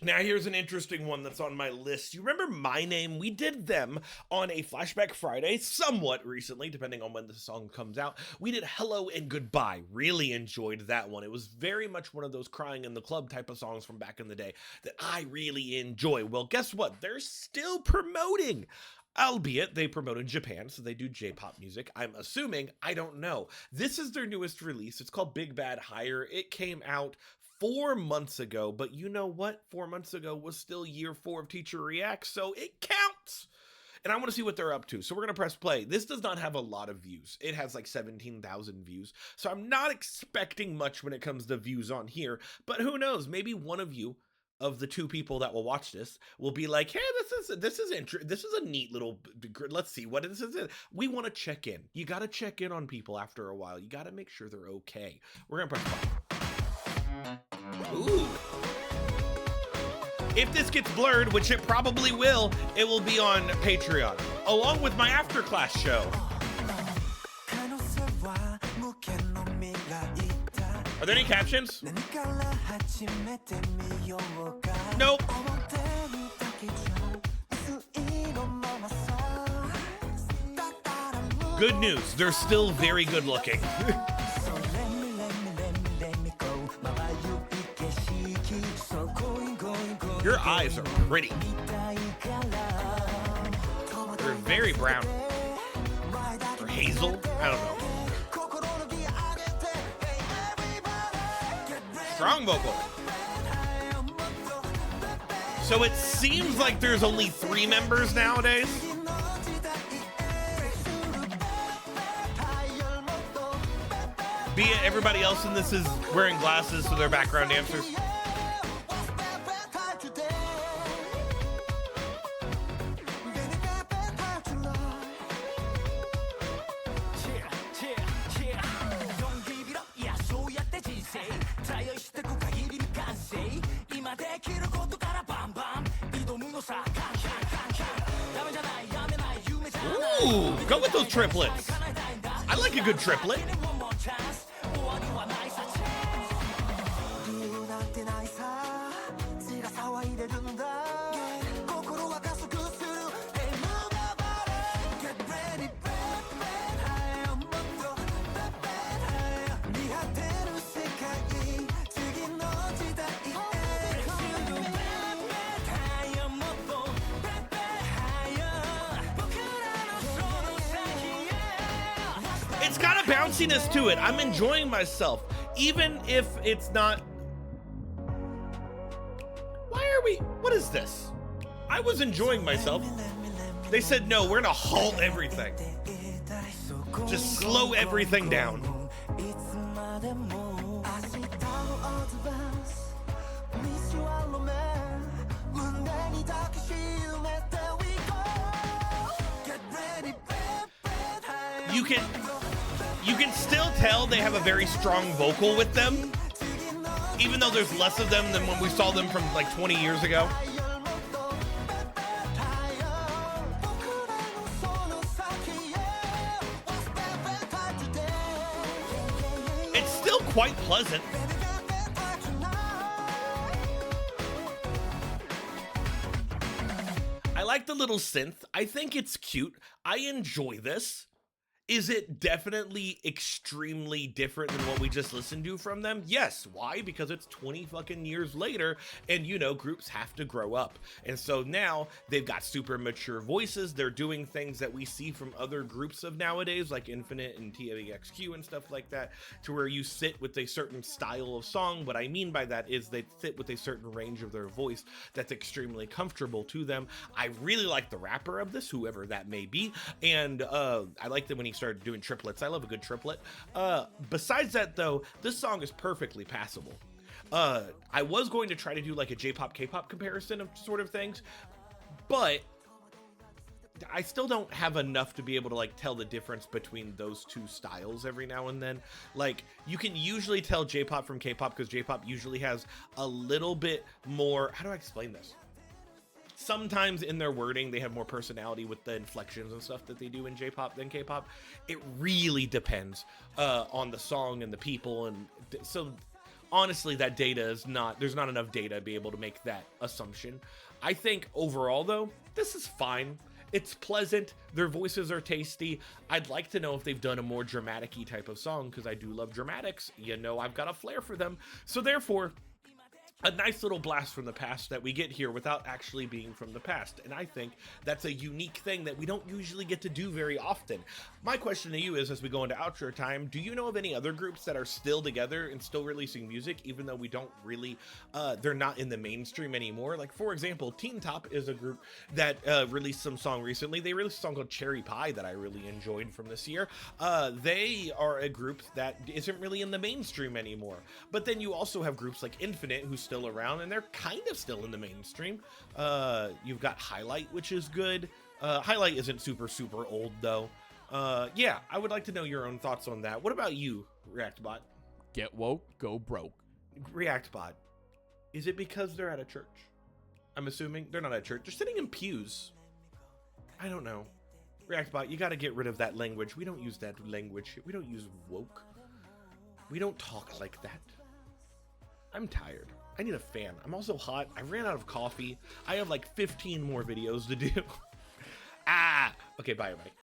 Now here's an interesting one that's on my list. You remember MYNAME? We did them on a Flashback Friday somewhat recently, depending on when the song comes out. We did Hello and Goodbye. Really enjoyed that one. It was very much one of those crying in the club type of songs from back in the day that I really enjoy. Well, guess what? They're still promoting. Albeit they promote in Japan, so they do J-pop music. I'm assuming, I don't know. This is their newest release. It's called Big Bad Higher. It came out 4 months ago, but you know what? 4 months ago was still year 4 of Teacher Reacts, so it counts. And I want to see what they're up to. So we're going to press play. This does not have a lot of views. It has like 17,000 views. So I'm not expecting much when it comes to views on here, but who knows? Maybe one of you of the 2 people that will watch this will be like, hey, this is a neat little, let's see what this is. We want to check in. You got to check in on people after a while. You got to make sure they're okay. We're going to press play. Ooh. If this gets blurred, which it probably will, it will be on Patreon, along with my after-class show. Are there any captions? Nope. Good news, they're still very good looking. Your eyes are pretty. They're very brown. Or hazel? I don't know. Strong vocal. So it seems like there's only 3 members nowadays. Be it everybody else in this is wearing glasses, so they're background dancers. Ooh, go with those triplets. I like a good triplet. It's got a bounciness to it. I'm enjoying myself, even if it's not. What is this? I was enjoying myself. They said, no, we're gonna halt everything. Just slow everything down. You can still tell they have a very strong vocal with them, even though there's less of them than when we saw them from like 20 years ago. It's still quite pleasant. I like the little synth. I think it's cute. I enjoy this. Is it definitely extremely different than what we just listened to from them? Yes. Why? Because it's 20 fucking years later, and you know, groups have to grow up. And so now they've got super mature voices. They're doing things that we see from other groups of nowadays, like Infinite and TVXQ and stuff like that, to where you sit with a certain style of song. What I mean by that is they sit with a certain range of their voice that's extremely comfortable to them. I really like the rapper of this, whoever that may be, and I like that when he started doing triplets. I love a good triplet. Besides that though, this song is perfectly passable. I was going to try to do like a J-pop K-pop comparison of sort of things, but I still don't have enough to be able to like tell the difference between those two styles every now and then. Like you can usually tell J-pop from K-pop because J-pop usually has a little bit more, how do I explain this? Sometimes in their wording, they have more personality with the inflections and stuff that they do in J-pop than K-pop. It really depends on the song and the people. And so honestly, that data is not, there's not enough data to be able to make that assumption. I think overall, though, this is fine. It's pleasant. Their voices are tasty. I'd like to know if they've done a more dramatic-y type of song, because I do love dramatics. You know, I've got a flair for them. So therefore, a nice little blast from the past that we get here without actually being from the past. And I think that's a unique thing that we don't usually get to do very often. My question to you is, as we go into outro time, do you know of any other groups that are still together and still releasing music, even though we don't really, they're not in the mainstream anymore? Like, for example, Teen Top is a group that released some song recently. They released a song called Cherry Pie that I really enjoyed from this year. They are a group that isn't really in the mainstream anymore. But then you also have groups like Infinite, who's still around, and they're kind of still in the mainstream. You've got Highlight, which is good. Highlight isn't super old though. Yeah, I would like to know your own thoughts on that. What about you, ReactBot? Get woke, go broke. ReactBot, is it because they're at a church? I'm assuming they're not at a church. They're sitting in pews. I don't know. ReactBot, you got to get rid of that language. We don't use that language. We don't use woke. We don't talk like that. I'm tired. I need a fan. I'm also hot. I ran out of coffee. I have like 15 more videos to do. Okay, bye, everybody.